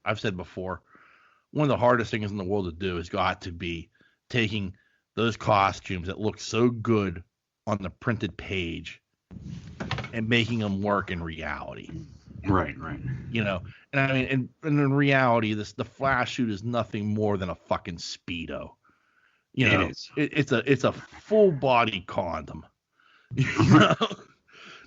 I've said before, one of the hardest things in the world to do has got to be taking those costumes that look so good on the printed page and making them work in reality. Right. You know, and I mean, and in reality, the Flash suit is nothing more than a fucking Speedo. You know, it's a full body condom. You know?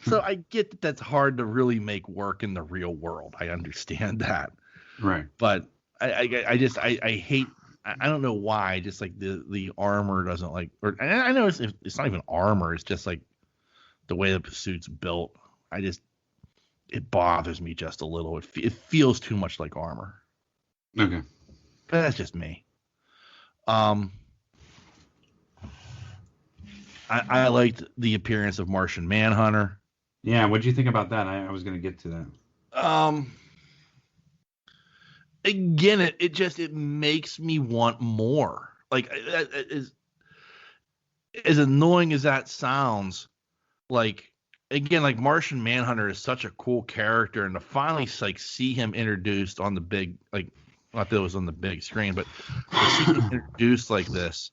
So I get that that's hard to really make work in the real world. I understand that. Right. But I hate. I don't know why. Just like the armor doesn't like. Or I know it's not even armor. It's just like the way the suit's built. It bothers me just a little. It feels too much like armor. Okay. But that's just me. I liked the appearance of Martian Manhunter. Yeah, what do you think about that? I was going to get to that. Again, it makes me want more. Like, as annoying as that sounds, like, again, like Martian Manhunter is such a cool character, and to finally like see him introduced on the big, like, not that it was on the big screen, but to see him introduced like this,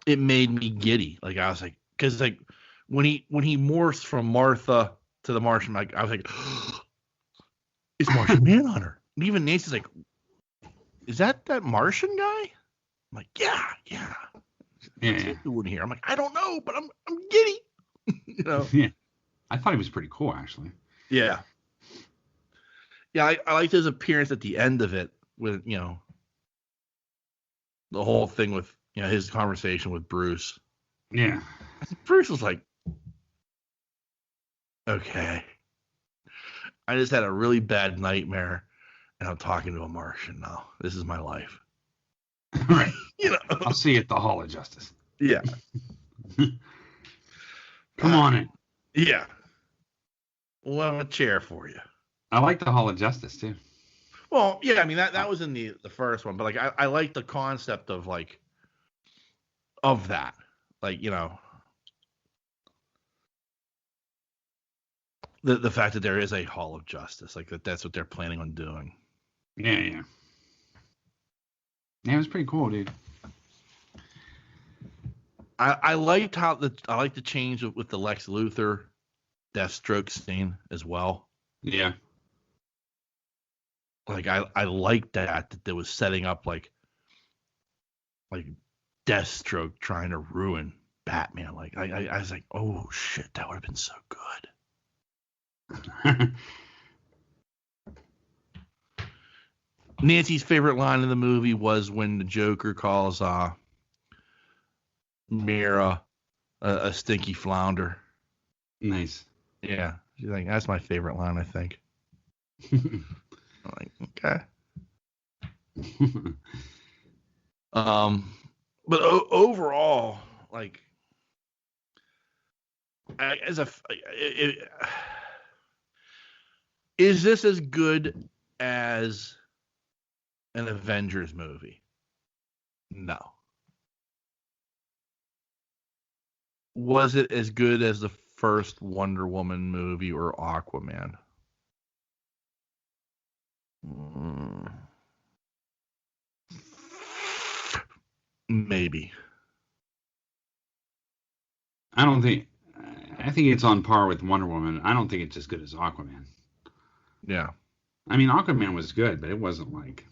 it made me giddy. Like, I was like, because like when he morphs from Martha to the Martian, like I was like, it's Martian Manhunter. And even Nancy's like, is that Martian guy? I'm like, yeah. What's he doing here? I'm like, I don't know, but I'm giddy. You know? Yeah. I thought he was pretty cool, actually. Yeah. Yeah, I liked his appearance at the end of it with, you know, the whole thing with, you know, his conversation with Bruce. Yeah. Bruce was like, okay. I just had a really bad nightmare, and I'm talking to a Martian now. This is my life. Right. You know. I'll see you at the Hall of Justice. Yeah. Come on in. Yeah. We'll have a chair for you. I like the Hall of Justice, too. Well, yeah, I mean, that was in the first one, but like I like the concept of like of that. Like, you know, the fact that there is a Hall of Justice, like that's what they're planning on doing. Yeah. Yeah, it was pretty cool, dude. I liked I like the change with the Lex Luthor Deathstroke scene as well. Yeah. Like I liked that they was setting up like Deathstroke trying to ruin Batman. Like I was like, oh shit, that would have been so good. Nancy's favorite line in the movie was when the Joker calls Mira a stinky flounder. Nice. Yeah, she's like, that's my favorite line, I think. I'm like, okay. But overall, like, is this as good as an Avengers movie? No. Was it as good as the first Wonder Woman movie or Aquaman? Maybe. I think it's on par with Wonder Woman. I don't think it's as good as Aquaman. Yeah. I mean, Aquaman was good, but it wasn't like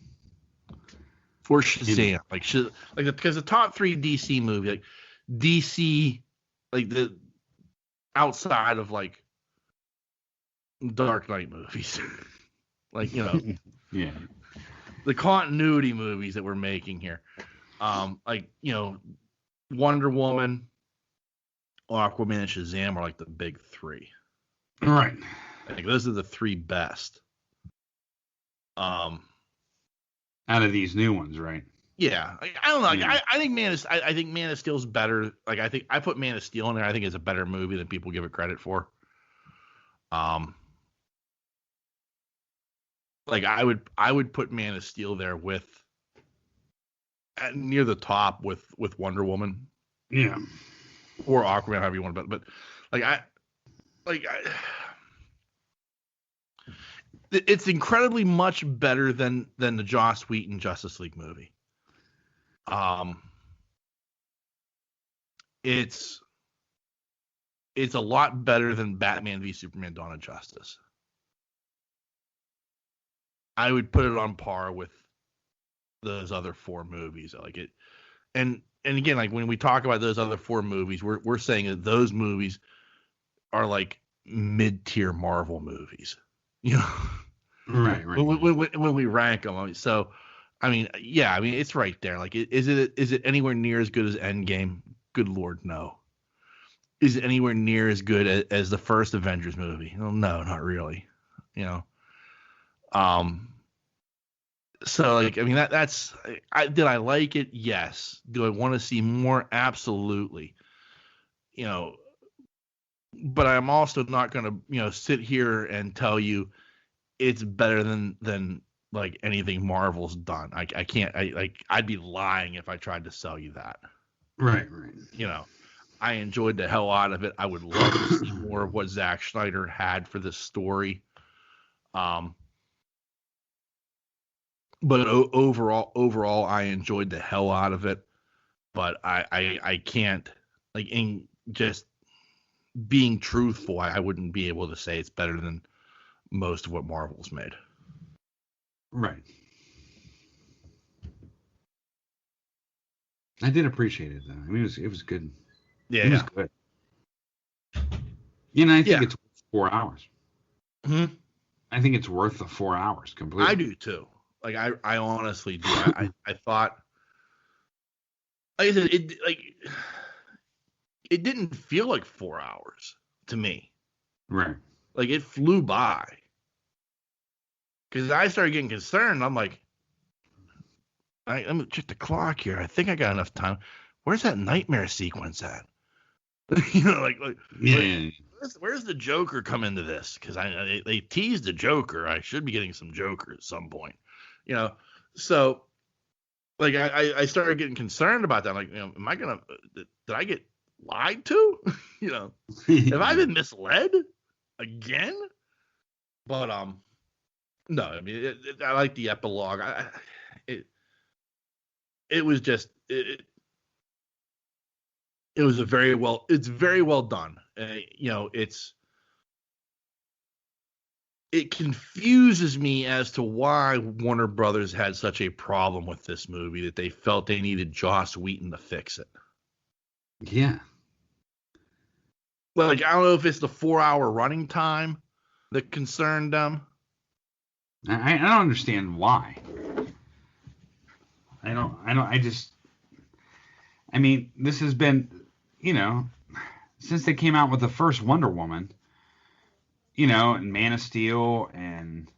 for Shazam, because the top 3 DC movie, like DC, like the outside of like Dark Knight movies, like, you know, yeah, the continuity movies that we're making here, like, you know, Wonder Woman, Aquaman, and Shazam are like the big 3. Right. Like those are the 3 best. Out of these new ones, right? Yeah, I don't know. Like, yeah. I think Man of Steel's better. Like, I put Man of Steel in there. I think it's a better movie than people give it credit for. Like I would put Man of Steel there with near the top with Wonder Woman. Yeah. Or Aquaman, however you want, but It's incredibly much better than the Joss Whedon Justice League movie. It's a lot better than Batman v Superman: Dawn of Justice. I would put it on par with those other 4 movies. Like it, and again, like when we talk about those other 4 movies, we're saying that those movies are like mid-tier Marvel movies, you know. Right. When we rank them, so I mean, yeah, I mean it's right there. Like, is it anywhere near as good as Endgame? Good Lord, no. Is it anywhere near as good as the first Avengers movie? Well, no, not really. You know. So like, I mean that's did I like it? Yes. Do I want to see more? Absolutely. You know, but I'm also not going to, sit here and tell you it's better than like anything Marvel's done. I can't. I'd be lying if I tried to sell you that. Right. I enjoyed the hell out of it. I would love to see more of what Zack Snyder had for this story. But overall, I enjoyed the hell out of it. But I can't, like, in just being truthful, I wouldn't be able to say it's better than most of what Marvel's made. Right. I did appreciate it though. I mean, it was good. Yeah, it was good. I think it's 4 hours. Mm-hmm. I think it's worth the 4 hours completely. I do too. Like I honestly do. I thought, like I said, it didn't feel like 4 hours to me. Right. Like it flew by. Because I started getting concerned. I'm like, let me check the clock here. I think I got enough time. Where's that nightmare sequence at? Yeah. Where's the Joker come into this? Because they teased the Joker. I should be getting some Joker at some point. So like I started getting concerned about that. Like, am I gonna? Did I get lied to? Have I been misled again? But no. I mean, I like the epilogue. It was just it was it's very well done. It confuses me as to why Warner Brothers had such a problem with this movie that they felt they needed Joss Whedon to fix it. Yeah. Like, I don't know if it's the 4-hour running time that concerned them. I don't understand why. I mean, this has been, since they came out with the first Wonder Woman, and Man of Steel, and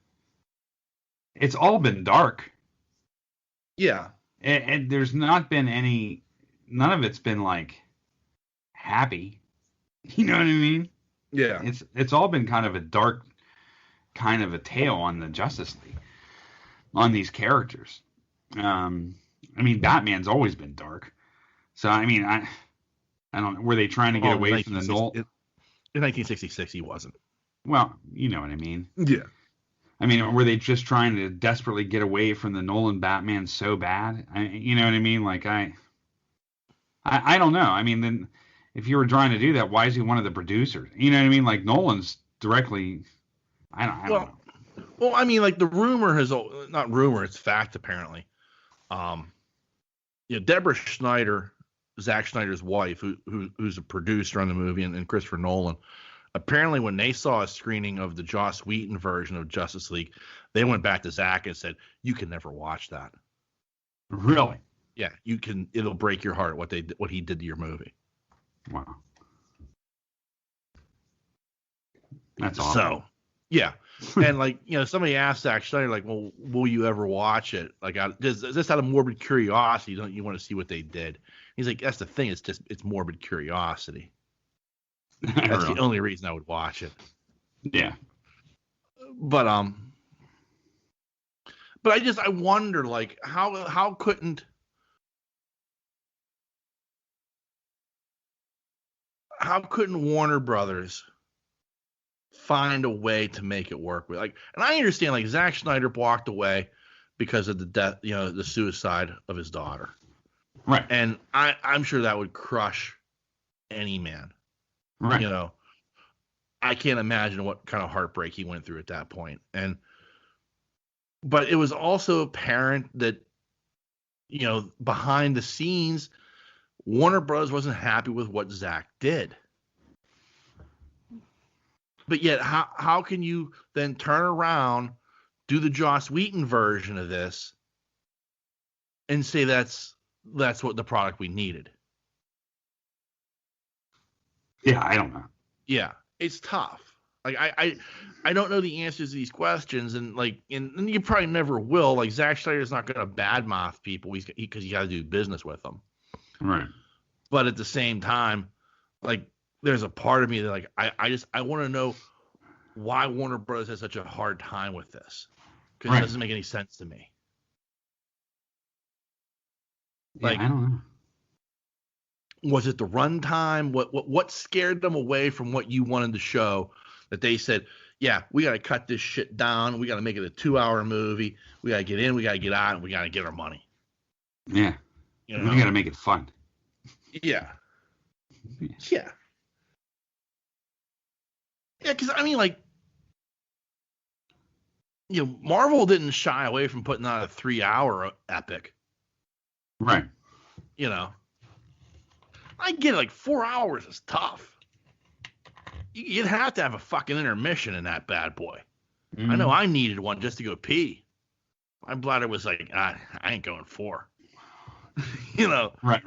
it's all been dark. Yeah. And there's not been none of it's been like happy. You know what I mean? Yeah. It's all been kind of a dark kind of a tale on the Justice League, on these characters. I mean, Batman's always been dark. So, I mean, I don't know. Were they trying to get away from the Nolan? In 1966, he wasn't. Well, you know what I mean. Yeah. I mean, were they just trying to desperately get away from the Nolan Batman so bad? You know what I mean? Like, I don't know. I mean, then if you were trying to do that, why is he one of the producers? You know what I mean? Like, Nolan's directly. I don't know. Well, I mean, like, the rumor not rumor, it's fact apparently. Deborah Snyder, Zack Snyder's wife, who's a producer on the movie, and Christopher Nolan, apparently when they saw a screening of the Joss Whedon version of Justice League, they went back to Zack and said, "You can never watch that." Really? Yeah, you can. It'll break your heart what he did to your movie. Wow. That's awesome. So, yeah. And like, somebody asked Zack Snyder, like, well, will you ever watch it? Like, just out of morbid curiosity, don't you want to see what they did? He's like, that's the thing. It's morbid curiosity. That's the only reason I would watch it. Yeah. But I wonder, like, how couldn't Warner Brothers find a way to make it work with like, and I understand like Zack Snyder walked away because of the death, the suicide of his daughter. Right. And I'm sure that would crush any man. Right. I can't imagine what kind of heartbreak he went through at that point. But it was also apparent that, behind the scenes, Warner Bros. Wasn't happy with what Zack did. But yet, how can you then turn around, do the Joss Whedon version of this, and say that's what the product we needed? Yeah, I don't know. Yeah, it's tough. Like I don't know the answers to these questions, and and you probably never will. Like Zack Snyder's not going to badmouth people because you got to do business with them. Right. But at the same time, like there's a part of me that like I want to know why Warner Bros. Has such a hard time with this, because it doesn't make any sense to me. Yeah, I don't know. Was it the runtime? What scared them away from what you wanted to show? That they said, yeah, we got to cut this shit down. We got to make it a 2-hour movie. We got to get in, we got to get out, and we got to get our money. Yeah. We got to make it fun. Yeah. Yeah. Yeah, because I mean, like, Marvel didn't shy away from putting out a 3-hour epic. Right. I get it, like 4 hours is tough. You'd have to have a fucking intermission in that bad boy. Mm-hmm. I know I needed one just to go pee. My bladder was like, I ain't going 4. Right.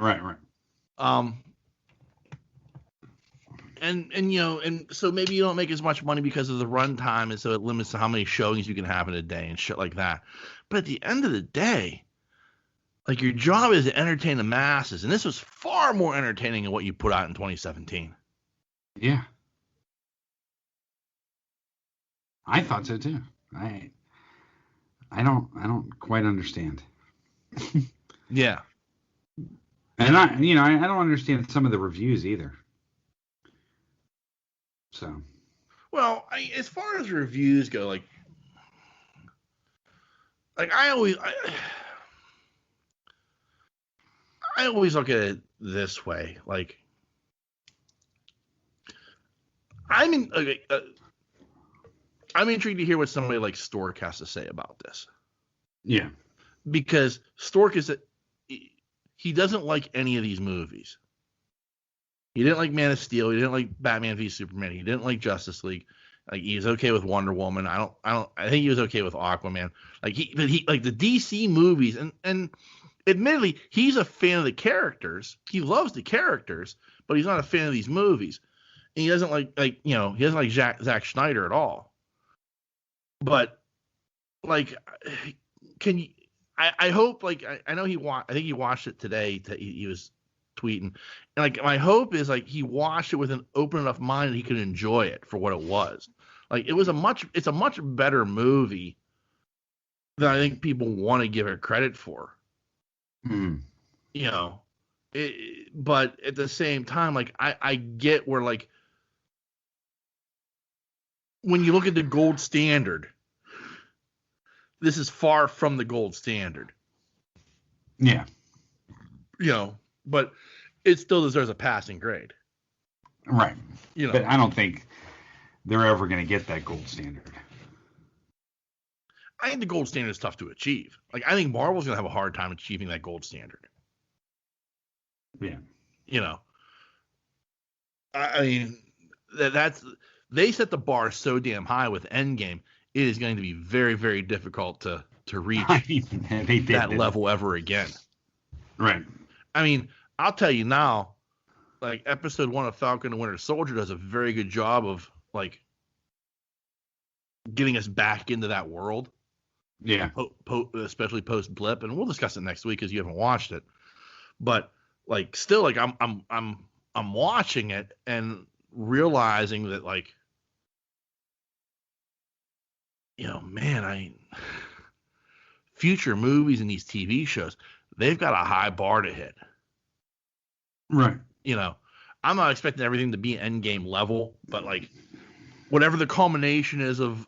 And so maybe you don't make as much money because of the runtime, and so it limits to how many showings you can have in a day and shit like that. But at the end of the day, like your job is to entertain the masses, and this was far more entertaining than what you put out in 2017. Yeah. I thought so too. I don't quite understand. Yeah. And I don't understand some of the reviews either. So. Well, as far as reviews go, like I always look at it this way. Like, I'm intrigued to hear what somebody like Stork has to say about this. Yeah. Because Stork he doesn't like any of these movies. He didn't like Man of Steel. He didn't like Batman v Superman. He didn't like Justice League. Like, he's okay with Wonder Woman. I think he was okay with Aquaman. Like he like the DC movies, and admittedly, he's a fan of the characters. He loves the characters, but he's not a fan of these movies. And he doesn't he doesn't like Zack Snyder at all. But like, can you? I hope, like, I know I think he watched it today. He was tweeting, and like my hope is like he watched it with an open enough mind that he could enjoy it for what it was. Like, it's a much better movie than I think people want to give it credit for. But at the same time, like I get where, like, when you look at the gold standard, this is far from the gold standard. Yeah. But it still deserves a passing grade. Right. But I don't think they're ever going to get that gold standard. I think the gold standard is tough to achieve. Like, I think Marvel's going to have a hard time achieving that gold standard. Yeah. I mean, they set the bar so damn high with Endgame. It is going to be very, very difficult to reach that level ever again. Right. I mean, I'll tell you now, like, episode 1 of Falcon and Winter Soldier does a very good job of, like, getting us back into that world. Yeah. Especially post Blip, and we'll discuss it next week because you haven't watched it. But, like, still, like, I'm watching it and realizing that, like, future movies and these TV shows, they've got a high bar to hit. Right. I'm not expecting everything to be Endgame level, but, like, whatever the culmination is of